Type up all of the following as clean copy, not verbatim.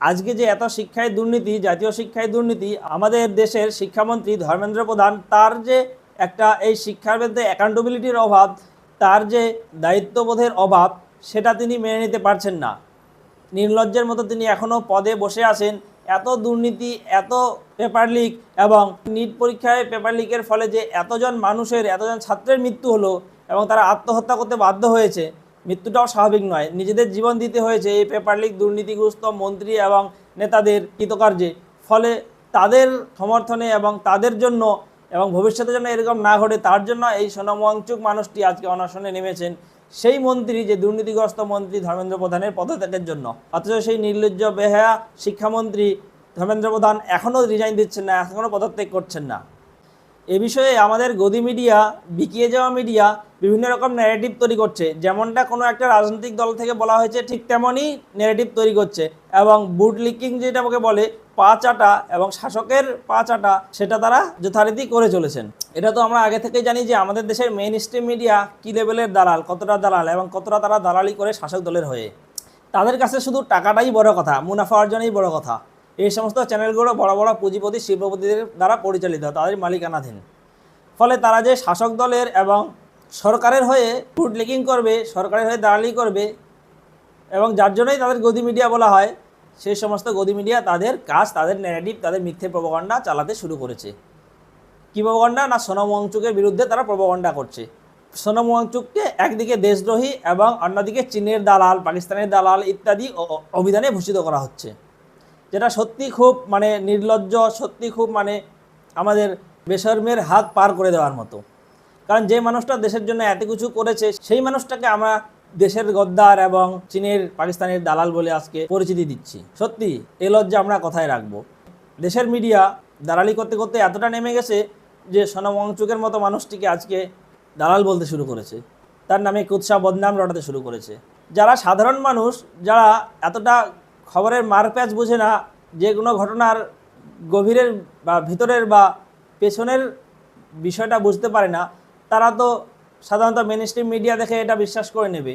আজকে যে এত শিক্ষায় দুর্নীতি, জাতীয় শিক্ষায় দুর্নীতি, আমাদের দেশের শিক্ষামন্ত্রী ধর্মেন্দ্র প্রধান তার যে একটা এই শিক্ষার মধ্যে অ্যাকাউন্টেবিলিটির অভাব, তার যে দায়িত্ববোধের অভাব, সেটা তিনি মেনে নিতে পারছেন না। নির্লজ্জের মতো তিনি এখনও পদে বসে আছেন। এত দুর্নীতি, এত পেপার লিক, এবং নিট পরীক্ষায় পেপার লিকের ফলে যে এতজন ছাত্রের মৃত্যু হলো এবং তারা আত্মহত্যা করতে বাধ্য হয়েছে, মৃত্যুটাও স্বাভাবিক নয়, নিজেদের জীবন দিতে হয়েছে এই পেপার লিক দুর্নীতিগ্রস্ত মন্ত্রী এবং নেতাদের কৃতকার্যে। ফলে তাদের সমর্থনে এবং তাদের জন্য এবং ভবিষ্যতে যেন এরকম না ঘটে তার জন্য এই সোনম ওয়াংচুক মানুষটি আজকে অনশনে নেমেছেন, সেই মন্ত্রী, যে দুর্নীতিগ্রস্ত মন্ত্রী ধর্মেন্দ্র প্রধানের পদত্যাগের জন্য। অথচ সেই নির্লজ্জ বেহায়া শিক্ষামন্ত্রী ধর্মেন্দ্র প্রধান এখনও রিজাইন দিচ্ছেন না, এখনও পদত্যাগ করছেন না। এ বিষয়ে আমাদের গদি মিডিয়া, বিকিয়ে যাওয়া মিডিয়া বিভিন্ন রকম ন্যারেটিভ তৈরি করছে। যেমনটা কোনো একটা রাজনৈতিক দল থেকে বলা হয়েছে ঠিক তেমনই ন্যারেটিভ তৈরি করছে, এবং বুট লিকিং যেটাকে বলে পা চাটা এবং শাসকের পা চাটা, সেটা তারা যথারীতি করে চলেছেন। এটা তো আমরা আগে থেকেই জানি যে আমাদের দেশের মেইন স্ট্রিম মিডিয়া কী লেভেলের দালাল, কতটা দালাল এবং কতটা তারা দালালি করে শাসক দলের হয়ে। তাদের কাছে শুধু টাকাটাই বড় কথা, মুনাফা অর্জনই বড় কথা। এই সমস্ত চ্যানেলগুলো বড় বড় পুঁজিপতি, শিল্পপতিদের দ্বারা পরিচালিত, তাদের মালিকানাধীন। ফলে তারা যে শাসক দলের এবং সরকারের হয়ে ফুড লিকিং করবে, সরকারের হয়ে দালালি করবে, এবং যার জন্যই তাদের গদি মিডিয়া বলা হয়, সেই সমস্ত গদি মিডিয়া তাদের কাজ, তাদের ন্যারেটিভ, তাদের মিথ্যে প্রপাগান্ডা চালাতে শুরু করেছে। কী প্রপাগান্ডা? না, সোনম ওয়াংচুকের বিরুদ্ধে তারা প্রপাগান্ডা করছে। সোনম ওয়াংচুককে একদিকে দেশদ্রোহী এবং অন্যদিকে চীনের দালাল, পাকিস্তানের দালাল ইত্যাদি অভিধানে ভূষিত করা হচ্ছে, যেটা সত্যি খুব নির্লজ্জ, সত্যি খুব আমাদের বেশরমের হাত পার করে দেওয়ার মতো। কারণ যে মানুষটা দেশের জন্য এত কিছু করেছে, সেই মানুষটাকে আমরা দেশের গদ্দার এবং চীনের, পাকিস্তানের দালাল বলে আজকে পরিচিতি দিচ্ছি। সত্যি এ লজ্জা আমরা কথায় রাখবো। দেশের মিডিয়া দালালি করতে করতে এতটা নেমে গেছে যে সোনম ওয়াংচুকের মতো মানুষটিকে আজকে দালাল বলতে শুরু করেছে, তার নামে কুৎসা বদনাম রটাতে শুরু করেছে। যারা সাধারণ মানুষ, যারা এতটা খবরের মারপ্যাচ বুঝে না, যে কোনো ঘটনার গভীরের বা ভিতরের বা পেছনের বিষয়টা বুঝতে পারে না, তারা তো সাধারণত মেইনস্ট্রিম মিডিয়া দেখে এটা বিশ্বাস করে নেবে।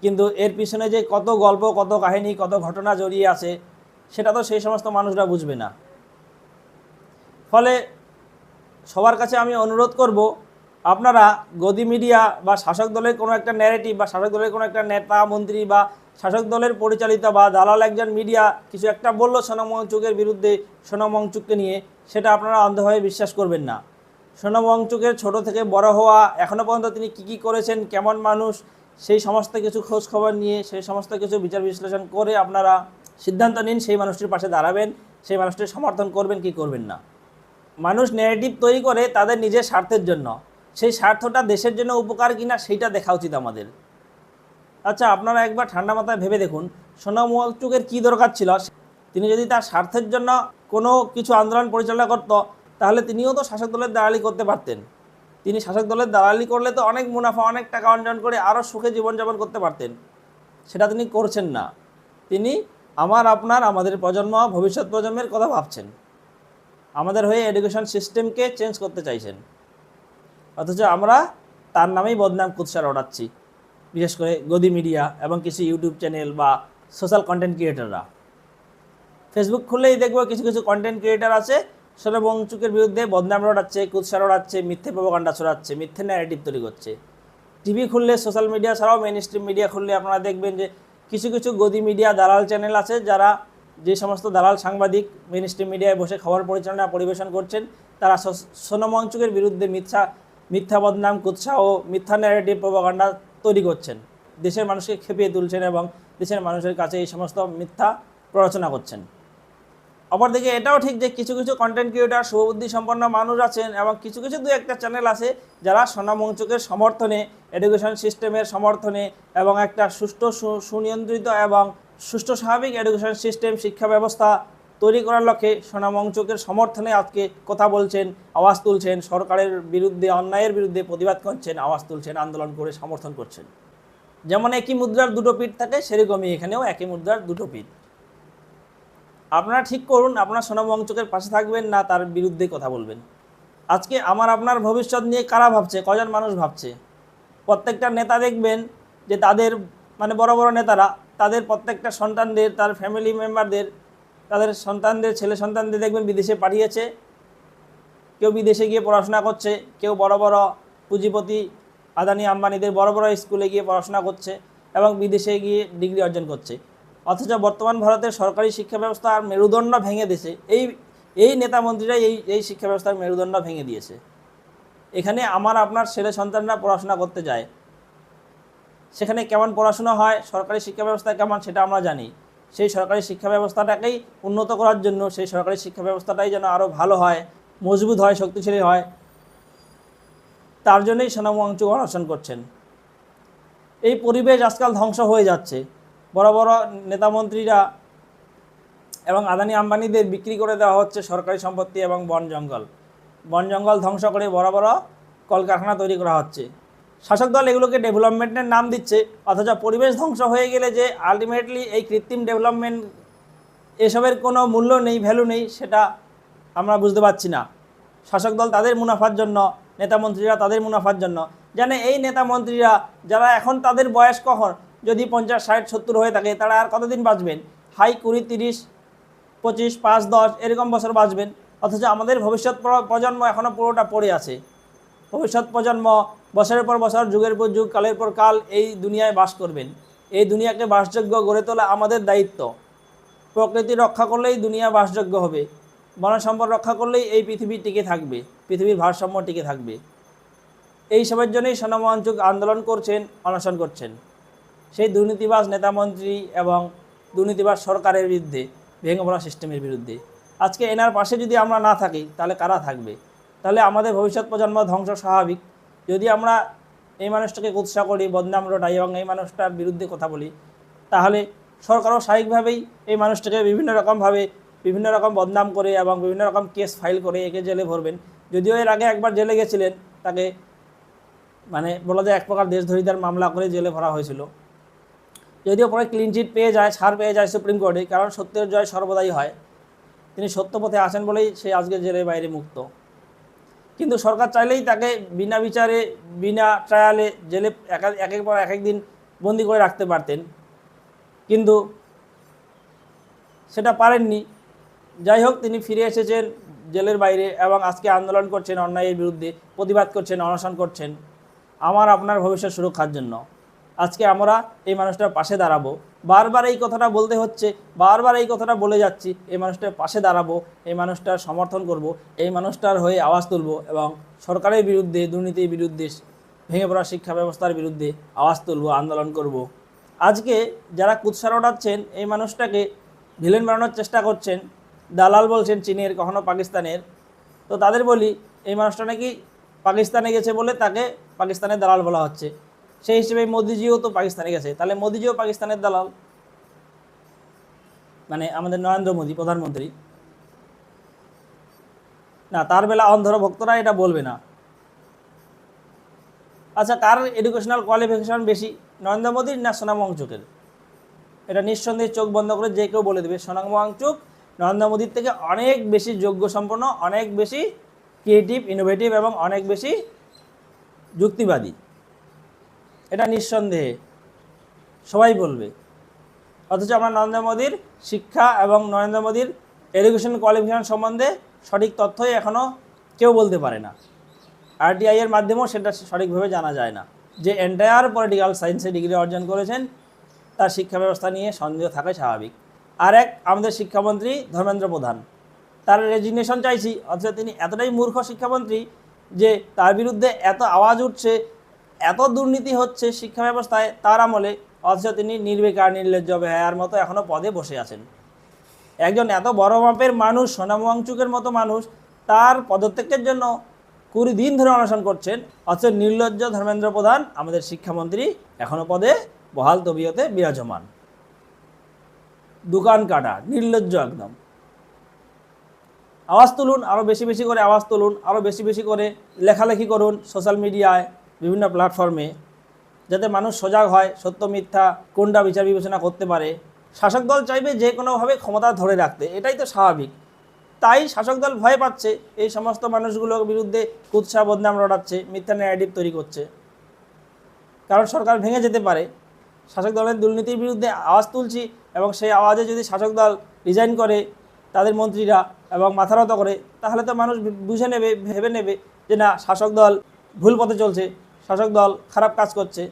কিন্তু এর পিছনে যে কত গল্প, কত কাহিনী, কত ঘটনা জড়িয়ে আছে, সেটা তো সেই সমস্ত মানুষরা বুঝবে না। ফলে সবার কাছে আমি অনুরোধ করব, আপনারা গদি মিডিয়া বা শাসক দলের কোনো একটা ন্যারেটিভ বা শাসক দলের কোনো একটা নেতা, মন্ত্রী বা শাসক দলের পরিচালিত বা দালাল একজন মিডিয়া কিছু একটা বললো সোনম ওয়াংচুকের বিরুদ্ধে, সোনম ওয়াংচুককে নিয়ে, সেটা আপনারা অন্ধভাবে বিশ্বাস করবেন না। সোনম ওয়াংচুকের ছোট থেকে বড় হওয়া, এখনও পর্যন্ত তিনি কী করেছেন, কেমন মানুষ, সেই সমস্ত কিছু খোঁজ খবর নিয়ে, সেই সমস্ত কিছু বিচার বিশ্লেষণ করে আপনারা সিদ্ধান্ত নিন সেই মানুষটির পাশে দাঁড়াবেন, সেই মানুষটির সমর্থন করবেন কি করবেন না। মানুষ ন্যারেটিভ তৈরি করে তাদের নিজের স্বার্থের জন্য, সেই স্বার্থটা দেশের জন্য উপকার কিনা সেইটা দেখা উচিত আমাদের। আচ্ছা, আপনারা একবার ঠান্ডা মাথায় ভেবে দেখুন, সোনম ওয়াংচুকের কী দরকার ছিল? তিনি যদি তার স্বার্থের জন্য কোনো কিছু আন্দোলন পরিচালনা করত, তাহলে তিনিও তো শাসক দলের দালালি করতে পারতেন। তিনি শাসক দলের দালালি করলে তো অনেক মুনাফা, অনেক টাকা অর্জন করে আরও সুখে জীবনযাপন করতে পারতেন। সেটা তিনি করছেন না। তিনি আমাদের প্রজন্ম, ভবিষ্যৎ প্রজন্মের কথা ভাবছেন, আমাদের হয়ে এডুকেশন সিস্টেমকে চেঞ্জ করতে চাইছেন। অথচ আমরা তার নামেই বদনাম কুৎসা রটাচ্ছি, বিশেষ করে গদি মিডিয়া এবং কিছু ইউটিউব চ্যানেল বা সোশ্যাল কন্টেন্ট ক্রিয়েটাররা। ফেসবুক খুললেই দেখবো কিছু কিছু কন্টেন্ট ক্রিয়েটার আছে, সোনম ওয়াংচুকের বিরুদ্ধে বদনাম রটাচ্ছে, কুৎসা রটাচ্ছে, মিথ্যে প্রপাগান্ডা ছড়াচ্ছে, মিথ্যে ন্যারেটিভ তৈরি করছে। টিভি খুললে, সোশ্যাল মিডিয়া ছাড়াও মেইন স্ট্রিম মিডিয়া খুললে আপনারা দেখবেন যে কিছু কিছু গদি মিডিয়া দালাল চ্যানেল আছে, যারা যে সমস্ত দালাল সাংবাদিক মেইন স্ট্রিম মিডিয়ায় বসে খবর পরিবেশন করছেন, তারা সোনম ওয়াংচুকের বিরুদ্ধে মিথ্যা বদনাম, কুৎসা ও মিথ্যা ন্যারেটিভ প্রপাগান্ডা তৈরি করছেন, দেশের মানুষকে খেপিয়ে তুলছেন এবং দেশের মানুষের কাছে এই সমস্ত মিথ্যা প্ররোচনা করছেন। অপরদিকে এটাও ঠিক যে কিছু কিছু কন্টেন্ট ক্রিয়েটার, শুভবুদ্ধি সম্পন্ন মানুষ আছেন এবং কিছু কিছু দু একটা চ্যানেল আছে যারা সোনম ওয়াংচুকের সমর্থনে, এডুকেশন সিস্টেমের সমর্থনে এবং একটা সুষ্ঠু, সুনিয়ন্ত্রিত এবং সুষ্ঠু স্বাভাবিক এডুকেশন সিস্টেম, শিক্ষা ব্যবস্থা তৈরি করার লক্ষ্যে সোনম ওয়াংচুকের সমর্থনে আজকে কথা বলছেন, আওয়াজ তুলছেন, সরকারের বিরুদ্ধে, অন্যায়ের বিরুদ্ধে প্রতিবাদ করছেন, আওয়াজ তুলছেন, আন্দোলন করে সমর্থন করছেন। যেমন একই মুদ্রার দুটো পিঠ থাকে, সেরকমই এখানেও একই মুদ্রার দুটো পিঠ। আপনারা ঠিক করুন, আপনারা সোনম ওয়াংচুকের পাশে থাকবেন না তার বিরুদ্ধে কথা বলবেন। আজকে আপনার ভবিষ্যৎ নিয়ে কারা ভাবছে, কজন মানুষ ভাবছে? প্রত্যেকটা নেতা দেখবেন যে তাদের বড় বড় নেতারা তাদের প্রত্যেকটা সন্তানদের, তার ফ্যামিলি মেম্বারদের তাদের সন্তানদের ছেলে সন্তানদের দেখবেন বিদেশে পাঠিয়েছে, কেউ বিদেশে গিয়ে পড়াশোনা করছে, কেউ বড় বড় পুঁজিপতি আদানি আম্বানিদের বড় বড় স্কুলে গিয়ে পড়াশোনা করছে এবং বিদেশে গিয়ে ডিগ্রি অর্জন করছে। অথচ বর্তমান ভারতের সরকারি শিক্ষা ব্যবস্থার মেরুদণ্ড ভেঙে দিয়েছে এই নেতা মন্ত্রীরা এই শিক্ষা ব্যবস্থার মেরুদণ্ড ভেঙে দিয়েছে। এখানে আমার আপনার ছেলে সন্তানরা পড়াশোনা করতে যায়, সেখানে কেমন পড়াশোনা হয়, সরকারি শিক্ষা ব্যবস্থা কেমন সেটা আমরা জানি। সেই সরকারি শিক্ষা ব্যবস্থাটাকেই উন্নত করার জন্য, সেই সরকারি শিক্ষা ব্যবস্থাটাই যেন আরও ভালো হয়, মজবুত হয়, শক্তিশালী হয়, তার জন্যই সোনাম ওয়াংচুক অনশন করছেন। এই পরিবেশ আজকাল ধ্বংস হয়ে যাচ্ছে। বড় বড় নেতামন্ত্রীরা এবং আদানি আম্বানিদের বিক্রি করে দেওয়া হচ্ছে সরকারি সম্পত্তি এবং বন জঙ্গল ধ্বংস করে বড় বড় কলকারখানা তৈরি করা হচ্ছে। শাসক দল এগুলোকে ডেভেলপমেন্টের নাম দিচ্ছে, অথচ পরিবেশ ধ্বংস হয়ে গেলে যে আলটিমেটলি এই কৃত্রিম ডেভেলপমেন্ট এসবের কোনো মূল্য নেই, ভ্যালু নেই, সেটা আমরা বুঝতে পারছি না। শাসক দল তাদের মুনাফার জন্য, নেতামন্ত্রীরা তাদের মুনাফার জন্য জানে। এই নেতামন্ত্রীরা যারা এখন তাদের বয়স কখন যদি 50, 60, 70 হয়ে থাকে, তারা আর কতদিন বাঁচবেন? হাই 20, 30, 25, 5, 10 এরকম বছর বাঁচবেন। অথচ আমাদের ভবিষ্যৎ প্রজন্ম এখনও পুরোটা পড়ে আছে। ভবিষ্যৎ প্রজন্ম বছরের পর বছর, যুগের পর যুগ, কালের পর কাল এই দুনিয়ায় বাস করবেন। এই দুনিয়াকে বাসযোগ্য গড়ে তোলা আমাদের দায়িত্ব। প্রকৃতি রক্ষা করলেই দুনিয়া বাসযোগ্য হবে, বন সম্পদ রক্ষা করলেই এই পৃথিবী টিকে থাকবে, পৃথিবীর ভারসাম্য টিকে থাকবে। এই সবের জন্যই সোনাম ওয়াংচুক আন্দোলন করছেন, অনশন করছেন, সেই দুর্নীতিবাজ নেতামন্ত্রী এবং দুর্নীতিবাজ সরকারের বিরুদ্ধে, ভেঙে পড়া সিস্টেমের বিরুদ্ধে। আজকে এনার পাশে যদি আমরা না থাকি, তাহলে কারা থাকবে? তাহলে আমাদের ভবিষ্যৎ প্রজন্ম ধ্বংস স্বাভাবিক। যদি আমরা এই মানুষটাকে উৎসাহ করি, বদনাম রটাই এবং এই মানুষটার বিরুদ্ধে কথা বলি, তাহলে সরকারও স্বাভাবিকভাবেই এই মানুষটাকে বিভিন্ন রকম বদনাম করে এবং বিভিন্ন রকম কেস ফাইল করে একে জেলে ভরবেন। যদিও এর আগে একবার জেলে গেছিলেন, তাকে বলা যায় এক প্রকার দেশদ্রোহিতার মামলা করে জেলে ভরা হয়েছিল। যদিও পরে ক্লিন চিট পেয়ে যায়, ছাড় পেয়ে যায় সুপ্রিম কোর্টে, কারণ সত্যের জয় সর্বদাই হয়। তিনি সত্য পথে আছেন বলেই সে আজকে জেলের বাইরে মুক্ত। কিন্তু সরকার চাইলেই তাকে বিনা বিচারে, বিনা ট্রায়ালে জেলে একের পর এক দিন বন্দি করে রাখতে পারতেন, কিন্তু সেটা পারেননি। যাই হোক, তিনি ফিরে এসেছেন জেলের বাইরে এবং আজকে আন্দোলন করছেন, অন্যায়ের বিরুদ্ধে প্রতিবাদ করছেন, অনশন করছেন আমার আপনার ভবিষ্যৎ সুরক্ষার জন্য। আজকে আমরা এই মানুষটার পাশে দাঁড়াবো। বারবার এই কথাটা বলতে হচ্ছে, বারবার এই কথাটা বলে যাচ্ছি। এই মানুষটার পাশে দাঁড়াবো, এই মানুষটার সমর্থন করব, এই মানুষটার হয়ে আওয়াজ তুলব এবং সরকারের বিরুদ্ধে, দুর্নীতির বিরুদ্ধে, ভেঙে পড়া শিক্ষা ব্যবস্থার বিরুদ্ধে আওয়াজ তুলব, আন্দোলন করব। আজকে যারা কুৎসা রটাচ্ছেন, এই মানুষটাকে ভিলেন বানানোর চেষ্টা করছেন, দালাল বলছেন চীনের, কখনো পাকিস্তানের, তো তাদের বলি এই মানুষটা নাকি পাকিস্তানে গেছে বলে তাকে পাকিস্তানের দালাল বলা হচ্ছে। সেই হিসেবে মোদিজিও তো পাকিস্তানে গেছে, তাহলে মোদিজিও পাকিস্তানের দালাল, আমাদের নরেন্দ্র মোদী প্রধানমন্ত্রী না। তার বেলা অন্ধর ভক্তরা এটা বলবে না। আচ্ছা, কার এডুকেশনাল কোয়ালিফিকেশন বেশি, নরেন্দ্র মোদীর না সোনাম ওয়াংচুকের? এটা নিঃসন্দেহে চোখ বন্ধ করে যে কেউ বলে দেবে সোনাম ওয়াংচুক নরেন্দ্র মোদীর থেকে অনেক বেশি যোগ্য সম্পন্ন, অনেক বেশি ক্রিয়েটিভ, ইনোভেটিভ এবং অনেক বেশি যুক্তিবাদী। এটা নিঃসন্দেহে সবাই বলবে। অথচ আমরা নরেন্দ্র মোদীর শিক্ষা এবং নরেন্দ্র মোদীর এডুকেশন কোয়ালিফিকেশন সম্বন্ধে সঠিক তথ্যই এখনও কেউ বলতে পারে না। RTI এর মাধ্যমেও সেটা সঠিকভাবে জানা যায় না। যে এন্টায়ার পলিটিক্যাল সায়েন্সে ডিগ্রি অর্জন করেছেন, তার শিক্ষা ব্যবস্থা নিয়ে সন্দেহ থাকাই স্বাভাবিক। আর এক আমাদের শিক্ষামন্ত্রী ধর্মেন্দ্র প্রধান, তার রেজিগনেশন চাইছি, অথচ তিনি এতটাই মূর্খ শিক্ষামন্ত্রী যে তার বিরুদ্ধে এত আওয়াজ উঠছে, এত দুর্নীতি হচ্ছে শিক্ষা ব্যবস্থায় তার আমলে, অথচ তিনি নির্বিকার, নির্লজ্জ, বেহায়ার মতো এখনও পদে বসে আছেন। একজন এত বড় মাপের মানুষ, সোনাম ওয়াংচুকের মতো মানুষ, তার পদত্যাগের জন্য 20 দিন ধরে অনশন করছেন, অথচ নির্লজ্জ ধর্মেন্দ্র প্রধান আমাদের শিক্ষামন্ত্রী এখনও পদে বহাল তবিয়তে বিরাজমান। দোকান কাটা, নির্লজ্জ একদম। আওয়াজ তুলুন, আরও বেশি বেশি করে আওয়াজ তুলুন, আরও বেশি বেশি করে লেখালেখি করুন সোশ্যাল মিডিয়ায়, বিভিন্ন প্ল্যাটফর্মে, যাতে মানুষ সজাগ হয়, সত্য মিথ্যা কোনটা বিচার বিবেচনা করতে পারে। শাসক দল চাইবে যে কোনোভাবে ক্ষমতা ধরে রাখতে, এটাই তো স্বাভাবিক। তাই শাসক দল ভয় পাচ্ছে, এই সমস্ত মানুষগুলোর বিরুদ্ধে কুৎসা, বদনাম রটাচ্ছে, মিথ্যা ন্যারেটিভ তৈরি করছে, কারণ সরকার ভেঙে যেতে পারে। শাসক দলের দুর্নীতির বিরুদ্ধে আওয়াজ তুলছি এবং সেই আওয়াজে যদি শাসক দল রিজাইন করে, তাদের মন্ত্রীরা এবং মাথা নত করে, তাহলে তো মানুষ বুঝে নেবে, ভেবে নেবে যে না, শাসক দল ভুল পথে চলছে, শাসক দল খারাপ কাজ করছে।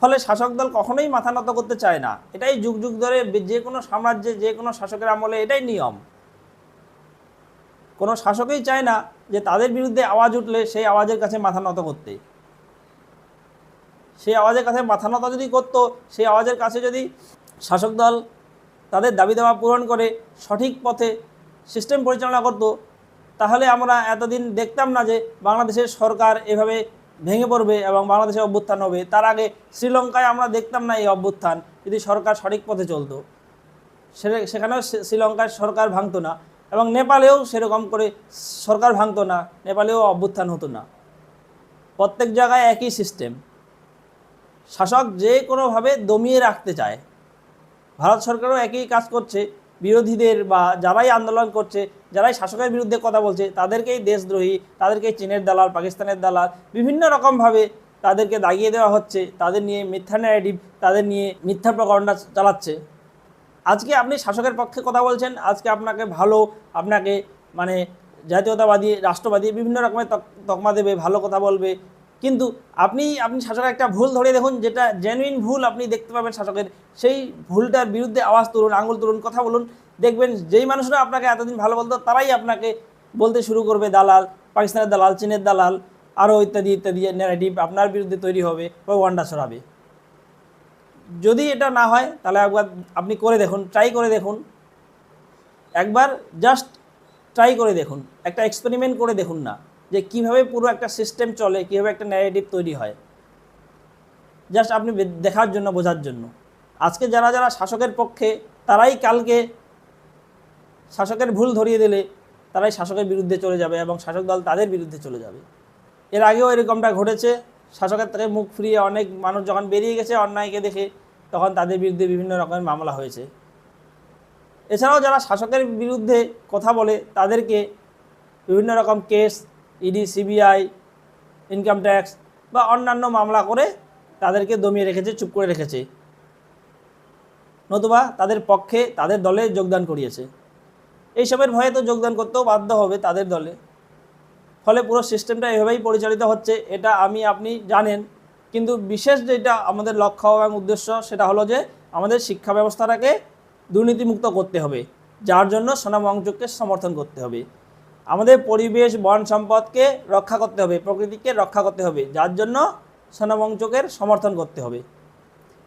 ফলে শাসক দল কখনোই মাথা নত করতে চায় না। এটাই যুগ যুগ ধরে যে কোনো সাম্রাজ্যে, যে কোনো শাসকের আমলে এটাই নিয়ম। কোনো শাসকই চায় না যে তাদের বিরুদ্ধে আওয়াজ উঠলে সেই আওয়াজের কাছে মাথা নত করতে। সেই আওয়াজের কাছে মাথা নত যদি করতো, সেই আওয়াজের কাছে যদি শাসক দল তাদের দাবি দাওয়া পূরণ করে সঠিক পথে সিস্টেম পরিচালনা করত, তাহলে আমরা এতদিন দেখতাম না যে বাংলাদেশের সরকার এভাবে ভেঙে পড়বে এবং বাংলাদেশে অভ্যুত্থান হবে। তার আগে শ্রীলঙ্কায় আমরা দেখতাম না এই অভ্যুত্থান, যদি সরকার সঠিক পথে চলতো। সেখানেও শ্রীলঙ্কার সরকার ভাঙতো না, এবং নেপালেও সেরকম করে সরকার ভাঙতো না, নেপালেও অভ্যুত্থান হতো না। প্রত্যেক জায়গায় একই সিস্টেম, শাসক যে কোনোভাবে দমিয়ে রাখতে চায়। ভারত সরকারও একই কাজ করছে, বিরোধীদের বা যারাই আন্দোলন করছে, যারাই শাসকের বিরুদ্ধে কথা বলছে, তাদেরকেই দেশদ্রোহী, তাদেরকেই চীনের দালাল, পাকিস্তানের দালাল, বিভিন্ন রকমভাবে তাদেরকে দাগিয়ে দেওয়া হচ্ছে, তাদের নিয়ে মিথ্যা ন্যারেটিভ, তাদের নিয়ে মিথ্যা প্রকরণটা চালাচ্ছে। আজকে আপনি শাসকের পক্ষে কথা বলছেন, আজকে আপনাকে ভালো, আপনাকে মানে জাতীয়তাবাদী, রাষ্ট্রবাদী বিভিন্ন রকমের তকমা দেবে, ভালো কথা বলবে। কিন্তু আপনি শাসকের একটা ভুল ধরে দেখুন, যেটা জেনুইন ভুল আপনি দেখতে পাবেন শাসকের, সেই ভুলটার বিরুদ্ধে আওয়াজ তুলুন, আঙুল তুলুন, কথা বলুন। দেখবেন যেই মানুষরা আপনাকে এতদিন ভালো বলতো, তারাই আপনাকে বলতে শুরু করবে দালাল, পাকিস্তানের দালাল, চীনের দালাল, আরও ইত্যাদি ইত্যাদি ন্যারেটিভ আপনার বিরুদ্ধে তৈরি হবে, প্রপাগান্ডা ছড়াবে। যদি এটা না হয় তাহলে একবার আপনি করে দেখুন, ট্রাই করে দেখুন, একবার জাস্ট ট্রাই করে দেখুন, একটা এক্সপেরিমেন্ট করে দেখুন না, যে কিভাবে পুরো একটা সিস্টেম চলে, কীভাবে একটা ন্যারেটিভ তৈরি হয়, জাস্ট আপনি দেখার জন্য, বোঝার জন্য। আজকে যারা যারা শাসকের পক্ষে, তারাই কালকে শাসকের ভুল ধরিয়ে দিলে তারাই শাসকের বিরুদ্ধে চলে যাবে এবং শাসক দল তাদের বিরুদ্ধে চলে যাবে। এর আগেও এরকমটা ঘটেছে, শাসকের থেকে মুখ ফিরিয়ে অনেক মানুষ যখন বেরিয়ে গেছে অন্যায়কে দেখে, তখন তাদের বিরুদ্ধে বিভিন্ন রকমের মামলা হয়েছে। এছাড়াও যারা শাসকের বিরুদ্ধে কথা বলে, তাদেরকে বিভিন্ন রকম case, ED, CBI, income tax বা অন্যান্য মামলা করে তাদেরকে দমিয়ে রেখেছে, চুপ করে রেখেছে, নতুবা তাদের পক্ষে, তাদের দলে যোগদান করিয়েছে। এইসবের ভয়ে তো যোগদান করতেও বাধ্য হবে তাদের দলে। ফলে পুরো সিস্টেমটা এভাবেই পরিচালিত হচ্ছে, এটা আপনি জানেন। কিন্তু বিশেষ যেটা আমাদের লক্ষ্য এবং উদ্দেশ্য, সেটা হলো যে আমাদের শিক্ষা ব্যবস্থাটাকে দুর্নীতিমুক্ত করতে হবে, যার জন্য সোনাম ওয়াংচুককে সমর্থন করতে হবে। আমাদের পরিবেশ, বন সম্পদকে রক্ষা করতে হবে, প্রকৃতিকে রক্ষা করতে হবে, যার জন্য সোনাম ওয়াংচুকের সমর্থন করতে হবে।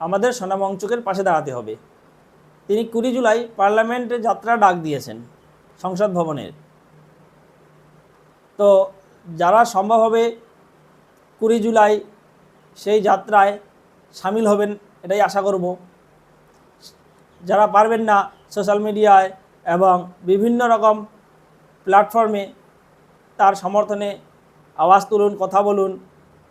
আমাদের সোনাম ওয়াংচুকের পাশে দাঁড়াতে হবে। তিনি 20 জুলাই পার্লামেন্টে যাত্রা ডাক দিয়েছেন, সংসদ ভবনের। তো যারা সম্ভব হবে 20 জুলাই সেই যাত্রায় সামিল হবেন, এটাই আশা করব। যারা পারবেন না, সোশ্যাল মিডিয়ায় এবং বিভিন্ন রকম প্ল্যাটফর্মে তার সমর্থনে আওয়াজ তুলুন, কথা বলুন,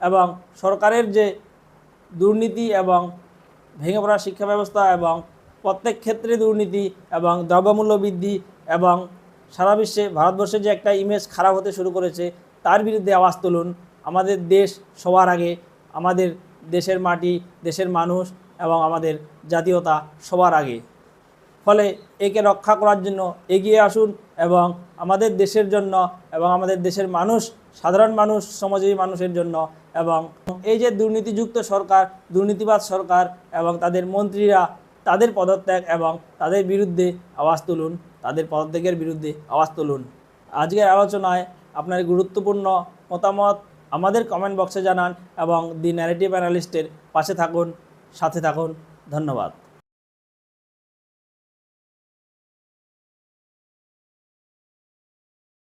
এবং সরকারের যে দুর্নীতি এবং ভেঙে পড়া শিক্ষা ব্যবস্থা এবং প্রত্যেক ক্ষেত্রে দুর্নীতি এবং দ্রব্যমূল্য বৃদ্ধি এবং সারা বিশ্বে ভারতবর্ষের যে একটা ইমেজ খারাপ হতে শুরু করেছে, তার বিরুদ্ধে আওয়াজ তুলুন। আমাদের দেশ সবার আগে, আমাদের দেশের মাটি, দেশের মানুষ এবং আমাদের জাতীয়তা সবার আগে। ফলে একে রক্ষা করার জন্য এগিয়ে আসুন এবং আমাদের দেশের জন্য এবং আমাদের দেশের মানুষ, সাধারণ মানুষ, সমাজের মানুষের জন্য, এবং এই যে দুর্নীতিযুক্ত সরকার, দুর্নীতিবাদ সরকার এবং তাদের মন্ত্রীরা, তাদের পদত্যাগ এবং তাদের বিরুদ্ধে আওয়াজ তুলুন, তাদের পদত্যাগের বিরুদ্ধে আওয়াজ তুলুন। আজকের আলোচনায় আপনার গুরুত্বপূর্ণ মতামত আমাদের কমেন্ট বক্সে জানান এবং দি ন্যারেটিভ অ্যানালিস্টের পাশে থাকুন, সাথে থাকুন। ধন্যবাদ।